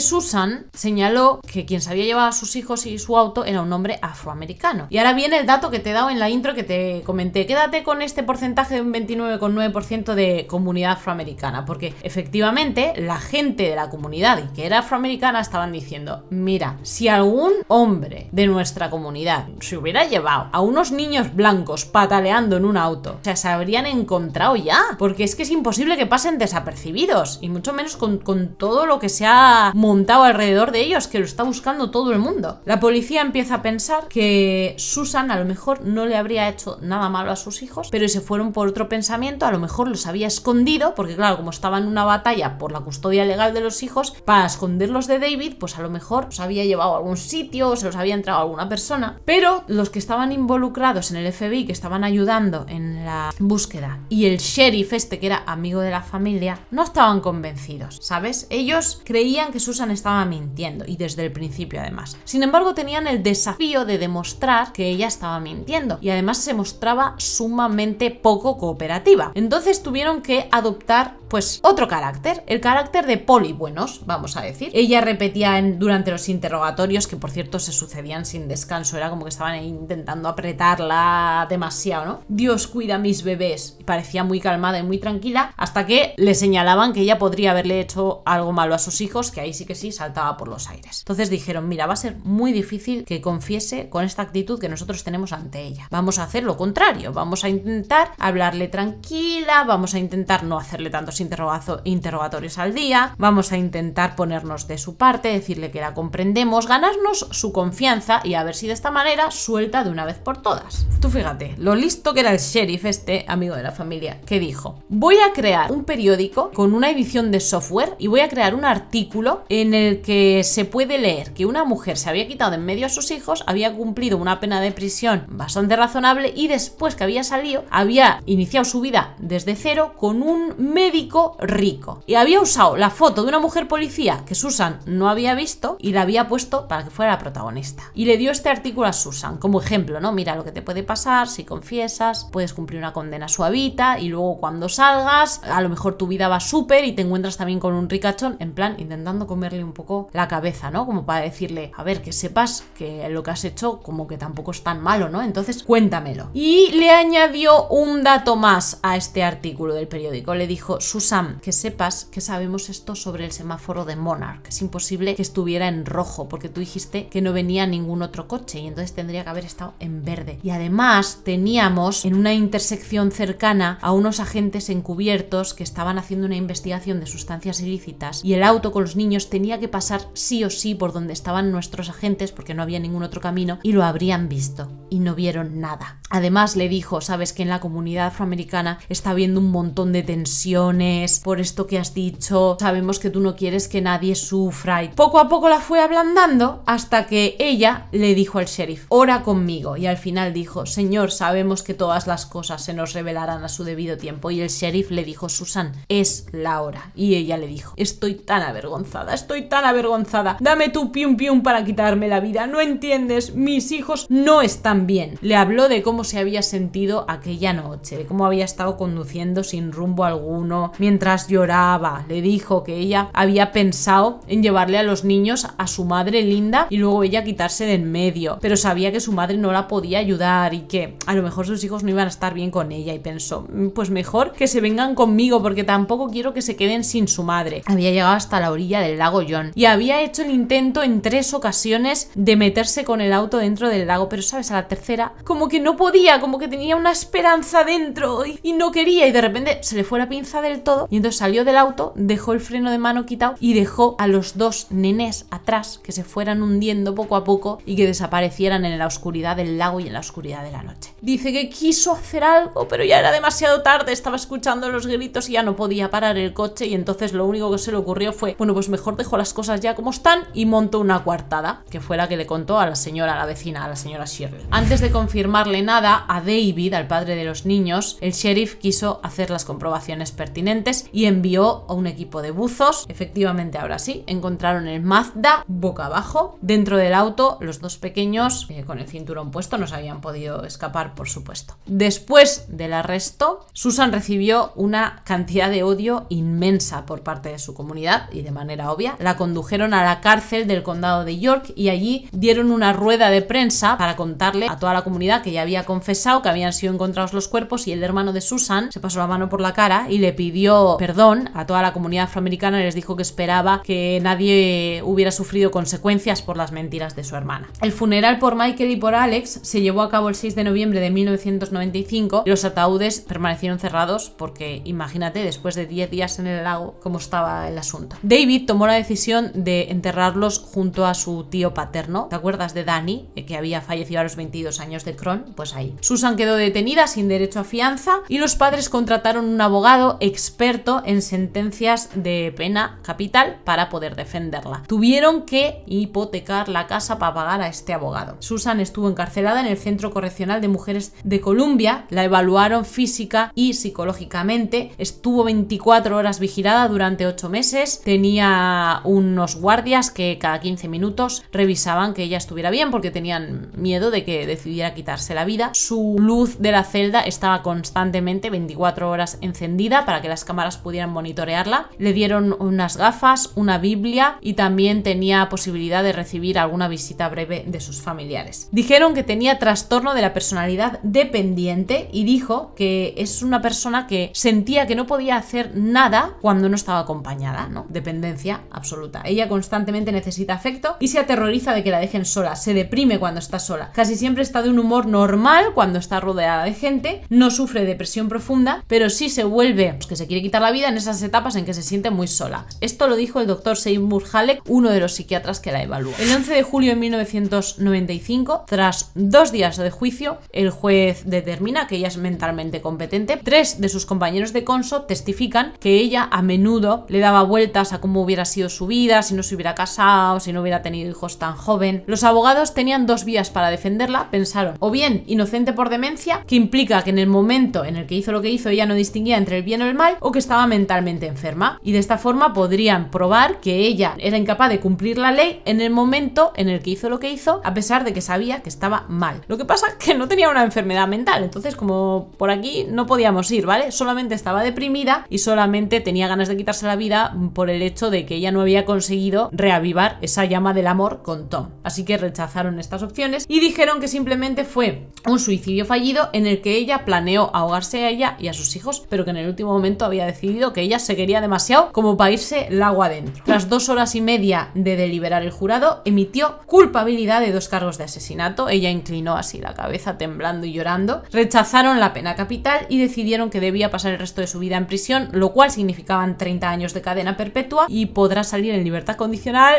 Susan señaló que quien se había llevado a sus hijos y su auto era un hombre afroamericano. Y ahora viene el dato que te he dado en la intro que te comenté. Quédate con este porcentaje de un 29,9% de comunidad afroamericana, porque efectivamente la gente de la comunidad y que era afroamericana estaban diciendo, mira, si algún hombre de nuestra comunidad se hubiera llevado a unos niños blancos pataleando en un auto, o sea, se habrían encontrado ya, porque es que es imposible que pasen desapercibidos, y mucho menos con todo lo que se ha montado alrededor de ellos, que lo está buscando todo el mundo. La policía empieza a pensar que Susan a lo mejor no le habría hecho nada malo a sus hijos, pero se fueron por otro pensamiento, a lo mejor los había escondido, porque claro, como estaba en una batalla por la custodia legal de los hijos, para esconderlos de David, pues a lo mejor los había llevado a algún sitio, o se los había entrado a alguna persona. Pero los que estaban involucrados en el FBI, que estaban ayudando en la búsqueda, y el sheriff este, que era amigo de la familia, no estaban convencidos, ¿sabes? Ellos creían que Susan estaba mintiendo, y desde el principio además. Sin embargo, tenían el desafío de demostrar que ella estaba mintiendo, y además se mostraba sumamente poco cooperativa. Entonces tuvieron que adoptar pues otro carácter, el carácter de poli buenos, vamos a decir. Ella repetía durante los interrogatorios, que por cierto se sucedían sin descanso, era como que estaban ahí intentando apretarla demasiado, ¿no? Dios cuida a mis bebés. Y parecía muy calmada y muy tranquila, hasta que le señalaban que ella podría haberle hecho algo malo a sus hijos, que ahí sí que sí saltaba por los aires. Entonces dijeron, mira, va a ser muy difícil que confiese con esta actitud que nosotros tenemos ante ella. Vamos a hacer lo contrario, vamos a intentar hablarle tranquila, vamos a intentar no hacerle tantos interrogatorios al día, vamos a intentar ponernos de su parte, decirle que la comprendemos, ganarnos su confianza y a ver si de esta manera suelta de una vez por todas. Tú fíjate, lo listo que era el sheriff este, amigo de la familia, que dijo, voy a crear un periódico con una edición de software y voy a crear un artículo en el que se puede leer que una mujer se había quitado de en medio a sus hijos, había cumplido una pena de prisión bastante razonable y después que había salido, había iniciado su vida desde cero con un médico rico. Y había usado la foto de una mujer policía que Susan no había visto y la había puesto para que fuera la protagonista. Y le dio este artículo a Susan como ejemplo, ¿no? Mira lo que te puede pasar si confiesas, puedes cumplir una condena suavita y luego cuando salgas, a lo mejor tu vida va súper y te encuentras también con un ricachón, en plan intentando comerle un poco la cabeza, ¿no? Como para decirle, a ver, que sepas que lo que has hecho como que tampoco es tan malo, ¿no? Entonces cuéntamelo. Y le añadió un dato más a este artículo del periódico. Le dijo, Susan, que sepas que sabemos esto sobre el semáforo de Monarch. Es imposible que estuviera en rojo porque tú dijiste que no venía ningún otro coche y entonces tendría que haber estado en verde. Y además teníamos en una intersección cercana a unos agentes encubiertos que estaban haciendo una investigación de sustancias ilícitas y el auto con los niños tenía que pasar sí o sí por donde estaban nuestros agentes porque no había ningún otro camino y lo habrían visto y no vieron nada. Además le dijo, sabes que en la comunidad afroamericana está habiendo un montón de tensiones por esto que has dicho, sabemos que tú no quieres que nadie sufra y poco a poco la fue ablandando hasta que ella le dijo al sheriff, ora conmigo, y al final dijo, señor, sabemos que todas las cosas se nos revelarán a su debido tiempo, y el sheriff le dijo, Susan, es la hora, y ella le dijo, estoy tan avergonzada, dame tu pium pium para quitarme la vida, no entiendes, mis hijos no están bien. Le habló de cómo se había sentido aquella noche, de cómo había estado conduciendo sin rumbo alguno, mientras lloraba. Le dijo que ella había pensado en llevarle a los niños a su madre Linda y luego ella quitarse de en medio, pero sabía que su madre no la podía ayudar y que a lo mejor sus hijos no iban a estar bien con ella y pensó, pues mejor que se vengan conmigo porque tampoco quiero que se queden sin su madre. Había llegado hasta la orilla del lago John y había hecho el intento en 3 ocasiones de meterse con el auto dentro del lago, pero sabes, a la tercera como que no podía, como que tenía una esperanza dentro y no quería, y de repente se le fue la pinza del todo y entonces salió del auto, dejó el freno de mano quitado y dejó a los 2 nenes atrás que se fueran hundiendo poco a poco y que desaparecieran en la oscuridad del lago y en la oscuridad de la noche. Dice que quiso hacer algo, pero ya era demasiado tarde, estaba escuchando los gritos y ya no podía parar el coche, y entonces lo único que se le ocurrió fue, bueno, pues mejor dejo las cosas ya como están y monto una coartada, que fue la que le contó a la señora, a la vecina, a la señora Shirley. Antes de confirmarle nada a David, al padre de los niños, el sheriff quiso hacer las comprobaciones pertinentes y envió a un equipo de buzos. Efectivamente, ahora sí, encontraron el Mazda boca abajo. Dentro del auto, los 2 pequeños, con el cinturón puesto, no se habían podido escapar, por supuesto. Después del arresto, Susan recibió una cantidad de odio inmensa por parte de su su comunidad y de manera obvia, la condujeron a la cárcel del condado de York y allí dieron una rueda de prensa para contarle a toda la comunidad que ya había confesado que habían sido encontrados los cuerpos, y el hermano de Susan se pasó la mano por la cara y le pidió perdón a toda la comunidad afroamericana y les dijo que esperaba que nadie hubiera sufrido consecuencias por las mentiras de su hermana. El funeral por Michael y por Alex se llevó a cabo el 6 de noviembre de 1995 y los ataúdes permanecieron cerrados porque imagínate, después de 10 días en el lago, cómo estaba el asunto. David tomó la decisión de enterrarlos junto a su tío paterno. ¿Te acuerdas de Danny, que había fallecido a los 22 años de Crohn? Pues ahí. Susan quedó detenida sin derecho a fianza y los padres contrataron un abogado experto en sentencias de pena capital para poder defenderla. Tuvieron que hipotecar la casa para pagar a este abogado. Susan estuvo encarcelada en el Centro Correccional de Mujeres de Columbia, la evaluaron física y psicológicamente, estuvo 24 horas vigilada durante 8 meses, tenía unos guardias que cada 15 minutos revisaban que ella estuviera bien porque tenían miedo de que decidiera quitarse la vida. Su luz de la celda estaba constantemente 24 horas encendida para que las cámaras pudieran monitorearla. Le dieron unas gafas, una Biblia y también tenía posibilidad de recibir alguna visita breve de sus familiares. Dijeron que tenía trastorno de la personalidad dependiente y dijo que es una persona que sentía que no podía hacer nada cuando no estaba acompañada, ¿no? Dependencia absoluta. Ella constantemente necesita afecto y se aterroriza de que la dejen sola, se deprime cuando está sola. Casi siempre está de un humor normal cuando está rodeada de gente, no sufre depresión profunda, pero sí se vuelve que se quiere quitar la vida en esas etapas en que se siente muy sola. Esto lo dijo el doctor Seymour Halleck, uno de los psiquiatras que la evaluó. El 11 de julio de 1995, tras 2 días de juicio, el juez determina que ella es mentalmente competente. 3 de sus compañeros de conso testifican que ella a menudo le daba vueltas a cómo hubiera sido su vida, si no se hubiera casado, si no hubiera tenido hijos tan joven. Los abogados tenían 2 vías para defenderla. Pensaron, o bien inocente por demencia, que implica que en el momento en el que hizo lo que hizo ella no distinguía entre el bien o el mal, o que estaba mentalmente enferma, y de esta forma podrían probar que ella era incapaz de cumplir la ley en el momento en el que hizo lo que hizo, a pesar de que sabía que estaba mal. Lo que pasa es que no tenía una enfermedad mental, entonces como por aquí no podíamos ir, ¿vale? Solamente estaba deprimida y solamente tenía ganas de quitarse la vida por el hecho de que ella no había conseguido reavivar esa llama del amor con Tom. Así que rechazaron estas opciones y dijeron que simplemente fue un suicidio fallido en el que ella planeó ahogarse a ella y a sus hijos, pero que en el último momento había decidido que ella se quería demasiado como para irse el agua adentro. Tras 2 horas y media de deliberar el jurado, emitió culpabilidad de 2 cargos de asesinato. Ella inclinó así la cabeza temblando y llorando. Rechazaron la pena capital y decidieron que debía pasar el resto de su vida en prisión, lo cual significaban 30 años de cadena perpetua, y podrá salir en libertad condicional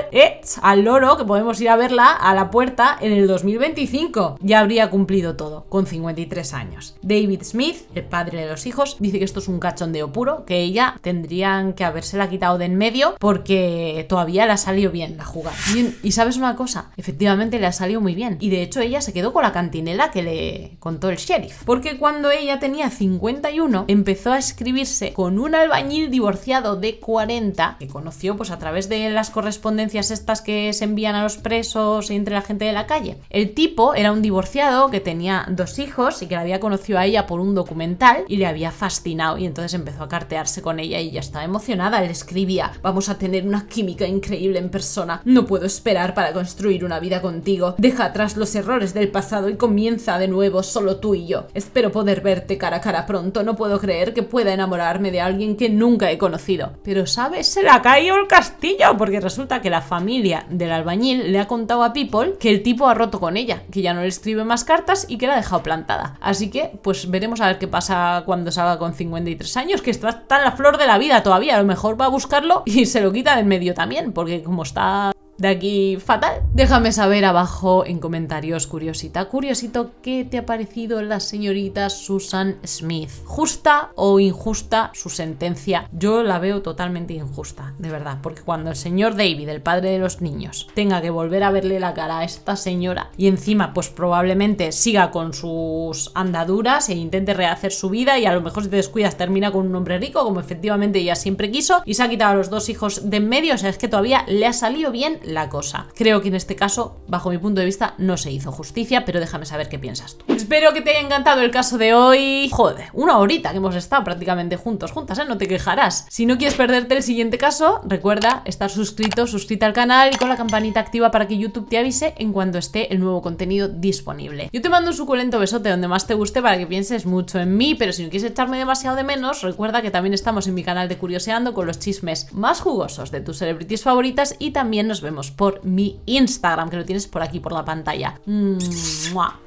al loro, que podemos ir a verla a la puerta en el 2025. Ya habría cumplido todo, con 53 años. David Smith, el padre de los hijos, dice que esto es un cachondeo puro, que ella tendrían que habérsela quitado de en medio porque todavía le ha salido bien la jugada. Y ¿sabes una cosa? Efectivamente le ha salido muy bien. Y de hecho ella se quedó con la cantinela que le contó el sheriff. Porque cuando ella tenía 51, empezó a escribirse con un albañil divorciado de 40, que conoció pues a través de las correspondencias estas que se envían a los presos y entre la gente de la calle. El tipo era un divorciado que tenía 2 hijos y que la había conocido a ella por un documental y le había fascinado, y entonces empezó a cartearse con ella y ya estaba emocionada. Le escribía: vamos a tener una química increíble en persona, no puedo esperar para construir una vida contigo, deja atrás los errores del pasado y comienza de nuevo solo tú y yo, espero poder verte cara a cara pronto, no puedo creer que pueda enamorarme de alguien que nunca he conocido. Pero ¿sabes? Se le ha caído el castillo, porque resulta que la familia del albañil le ha contado a People que el tipo ha roto con ella, que ya no le escribe más cartas y que la ha dejado plantada. Así que pues veremos a ver qué pasa cuando salga con 53 años, que está en la flor de la vida todavía. A lo mejor va a buscarlo y se lo quita del medio también, porque como está de aquí fatal. Déjame saber abajo en comentarios, curiosito, ¿qué te ha parecido la señorita Susan Smith? ¿Justa o injusta su sentencia? Yo la veo totalmente injusta, de verdad, porque cuando el señor David, el padre de los niños, tenga que volver a verle la cara a esta señora y encima pues probablemente siga con sus andaduras e intente rehacer su vida, y a lo mejor si te descuidas termina con un hombre rico, como efectivamente ella siempre quiso, y se ha quitado a los 2 hijos de en medio, o sea, es que todavía le ha salido bien la cosa. Creo que en este caso, bajo mi punto de vista, no se hizo justicia, pero déjame saber qué piensas tú. Espero que te haya encantado el caso de hoy. Joder, una horita que hemos estado prácticamente juntas, no te quejarás. Si no quieres perderte el siguiente caso, recuerda estar suscrita al canal y con la campanita activa para que YouTube te avise en cuanto esté el nuevo contenido disponible. Yo te mando un suculento besote donde más te guste para que pienses mucho en mí, pero si no quieres echarme demasiado de menos, recuerda que también estamos en mi canal de Curioseando con los chismes más jugosos de tus celebrities favoritas y también nos vemos por mi Instagram, que lo tienes por aquí por la pantalla. ¡Mua!